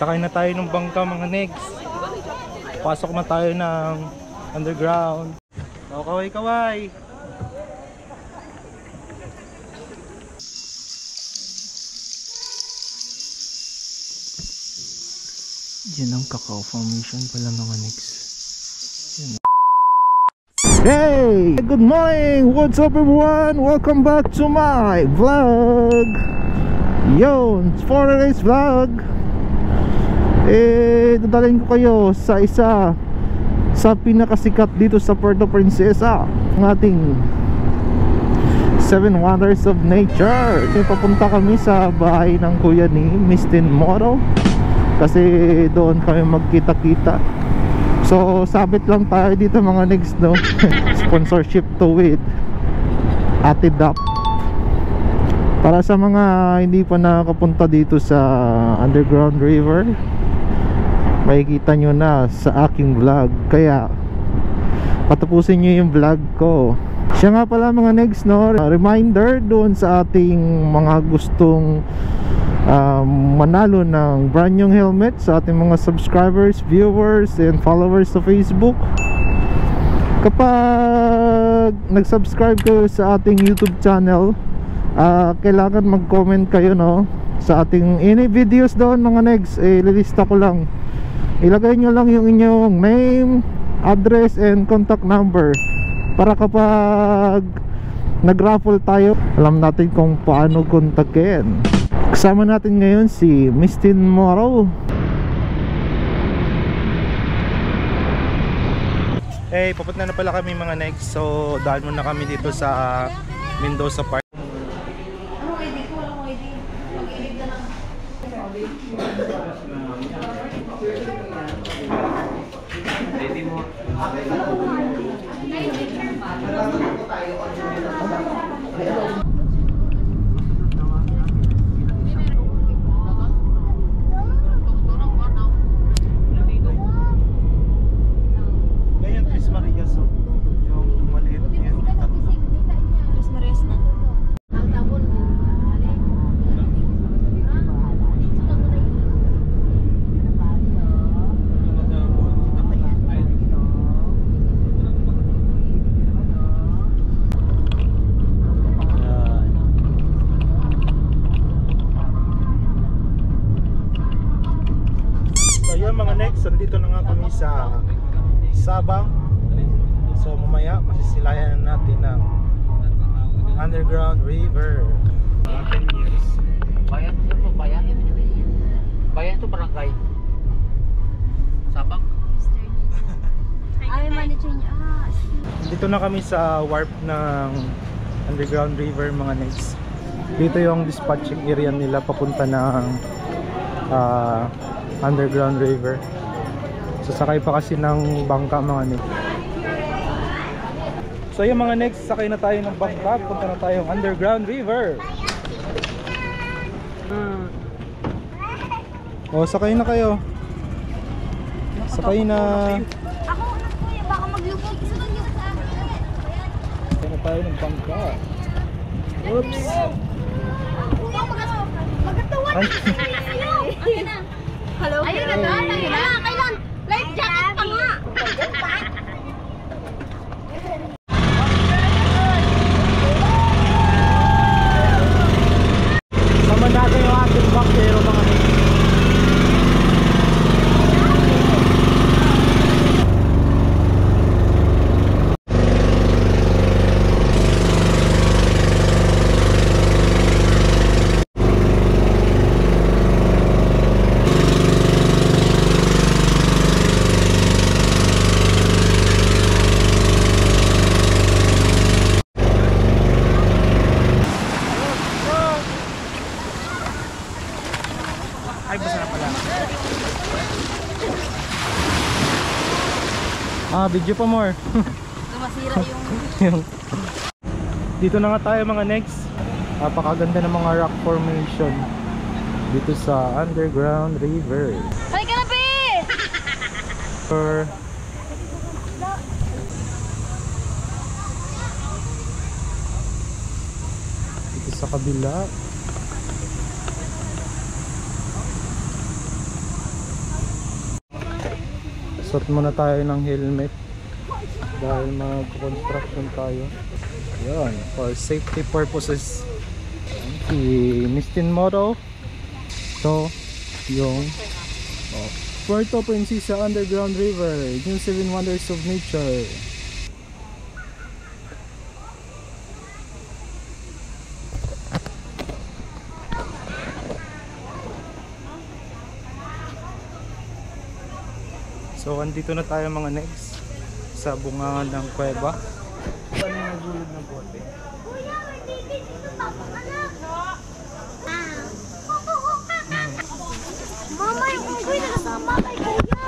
Sakay na tayo ng bangka mga negs. Pasok na tayo ng underground. So, kaway-kaway. Yan ang Cacao Formation pala mga negs. Yan. Hey! Good morning! What's up everyone? Welcome back to my vlog! Yo! For today's vlog, dadalhin ko kayo sa isa sa pinakasikat dito sa Puerto Princesa, ng ating 7 Wonders of Nature. Papunta kami sa bahay ng kuya ni Mistin Moro kasi doon kami magkita-kita. So sabit lang tayo dito mga next, no? Sponsorship to with Ate Dap. Para sa mga hindi pa nakapunta dito sa Underground River, makikita nyo na sa aking vlog, kaya patapusin nyo yung vlog ko. Siya nga pala mga next, no? Reminder doon sa ating mga gustong manalo ng brand new helmet, sa ating mga subscribers, viewers, and followers sa Facebook. Kapag nag-subscribe kayo sa ating YouTube channel, kailangan mag-comment kayo, no? Sa ating any videos doon mga next, lilista ko lang. Ilagay nyo lang yung inyong name, address, and contact number para kapag nag-raffle tayo, alam natin kung paano kontakin. Kasama natin ngayon si Mistin Moro. Hey, papunta na pala kami mga next. So, dahil muna kami dito sa Mendoza Park. Nandito na nga kami sa Sabang. So mamaya masisilayan natin ng Underground River. 10 years. Bayan ito, bayan. Bayan ito barangay. Sabang. Ay, managing Dito na kami sa warp ng Underground River mga next. Dito yung dispatching area nila papunta ng Underground River. Sasakay pa kasi ng bangka mga next. So yung mga next, sakay na tayo ng bangka. Punta na tayong Underground River. O, sakay na kayo. Sakay na. Ako, anak ko, baka maglubog. Sunod nyo sa akin. Sakay na tayo ng bangka. Oops. Magkatawa na siya. Hello? Ayun na ba? Kailan? Life jacket pa nga. Sama natin yung ating bankero mga next. Ay, basta na pala. Video pa more. Masira yung... Dito na nga tayo mga next. Napakaganda ng mga rock formation dito sa Underground River. Ay, kanapi! Dito sa kabila. Suot muna tayo ng helmet dahil mag-construction tayo. Yan, for safety purposes. Si Mistin Moto. So, yung Puerto Princesa Underground River, yung 7 Wonders of Nature. So andito na tayo mga next sa bungangan ng kuweba. Paano yung nagulog ng bote? Kuya, hindi dito papakalak. Mama, yung unggoy nakasama kay kuya.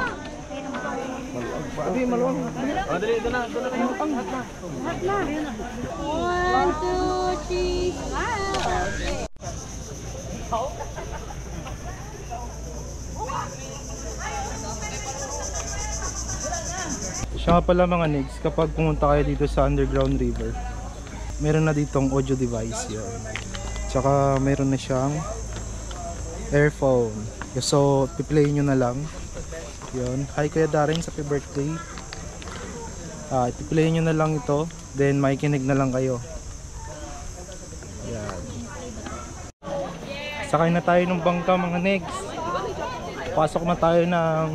Abi, maluwang. Dali, doon na kayo. Lahat na. 1, 2, 3, smile. Siya nga pala mga next, kapag pumunta kayo dito sa underground river, meron na ditong audio device yun. Tsaka meron na siyang earphone. So, piplay nyo na lang. Yun. Hi Kuya Darren, happy birthday. Piplay nyo na lang ito. Then, makikinig na lang kayo. Yan. Sakay na tayo ng bangka mga next. Pasok na tayo ng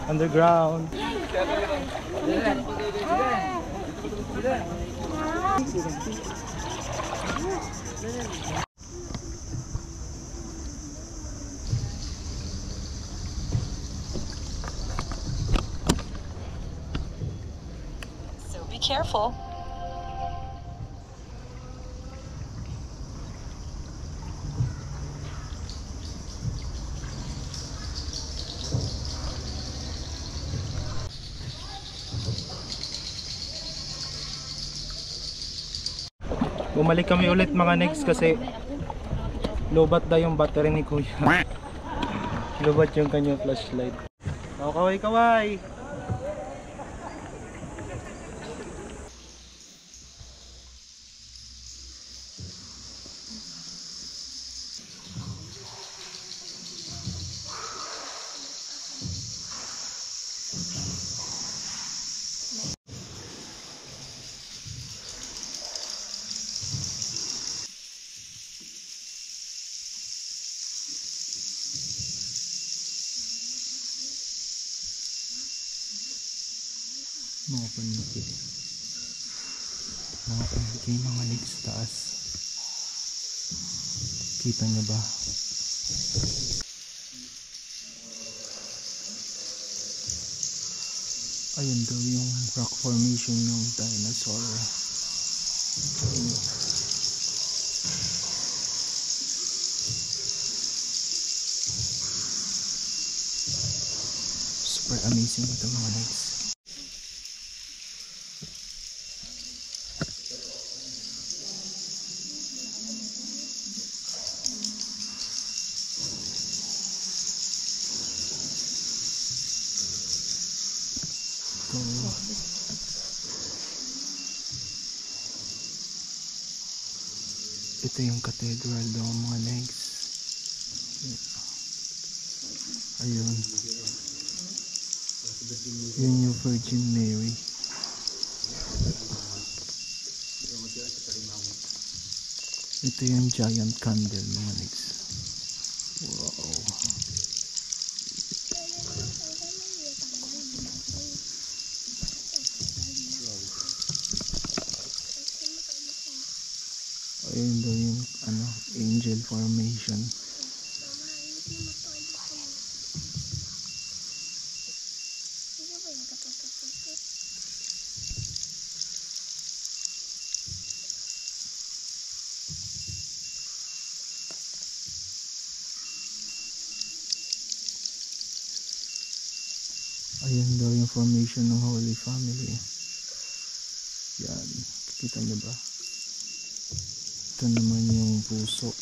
underground. So be careful. Bumalik kami ulit mga next kasi lobat daw yung battery ni Kuya. Lobat yung kanyang flashlight. Oh, kaway kaway. Mga paniki, mga legs taas. Kita nyo ba? Ayun daw yung rock formation ng dinosaur. Super amazing ito mga legs. Ito yung cathedral daw mga legs. Ayun. Yun yung Virgin Mary. Ito yung giant candle mga legs. Wow. Ayun daw yung angel formation. Ayun daw yung formation ng Holy Family. Yan, kita niyo ba? Ito naman yung puso.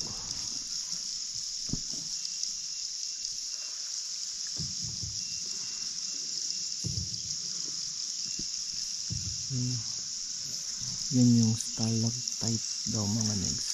Yan yung stalactite daw mga legs.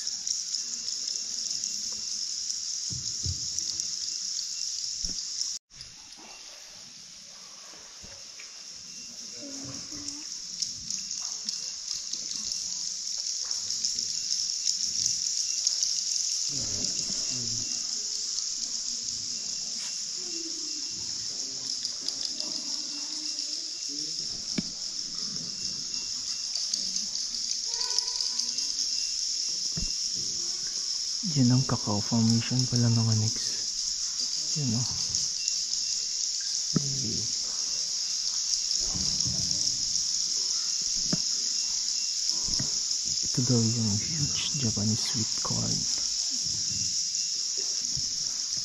Yan ang Cacao Formation pala mga next. Yan o. Ito daw yung huge Japanese sweet corn.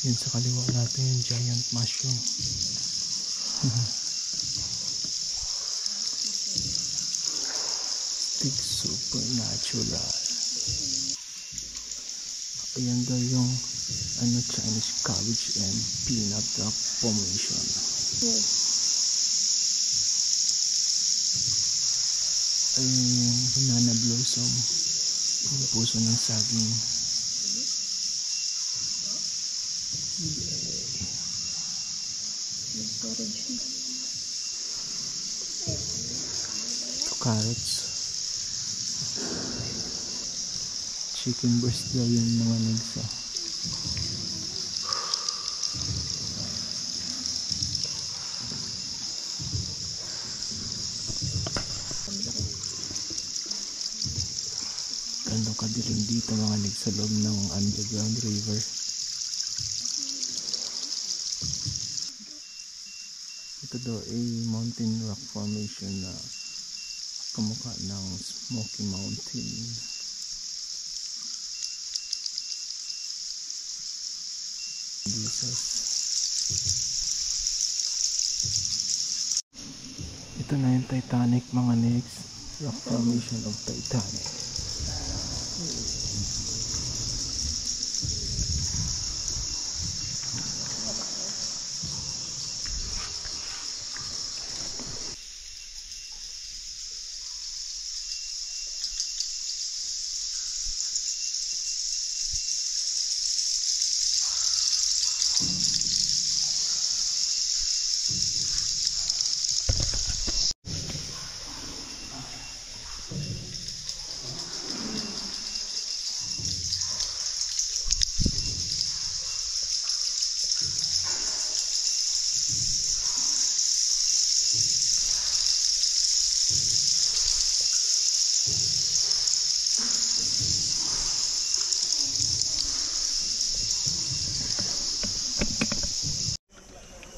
Yun sa kaliwa natin yung giant mushroom. Big supernatural. Ayan daw yung Chinese cabbage and peanut formation. Ayun yung banana blossom, yung puso ng saging. Ito carrots. Chicken breast daw yung mga nagsa. Ganda kadilim dito mga nag sa loob ng underground river. Ito daw ay mountain rock formation na kamukha ng Smoky Mountain. Jesus. Ito na yung Titanic mga next. Rock formation of Titanic.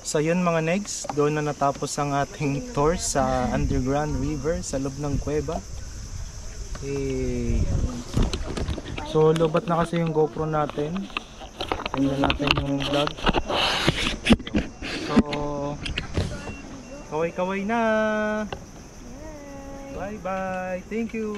So yun mga negs, doon na natapos ang ating tour sa underground river sa loob ng kuweba. So lobat na kasi yung GoPro natin. Tingnan natin yung vlog. So kaway-kaway na. Bye bye. Thank you.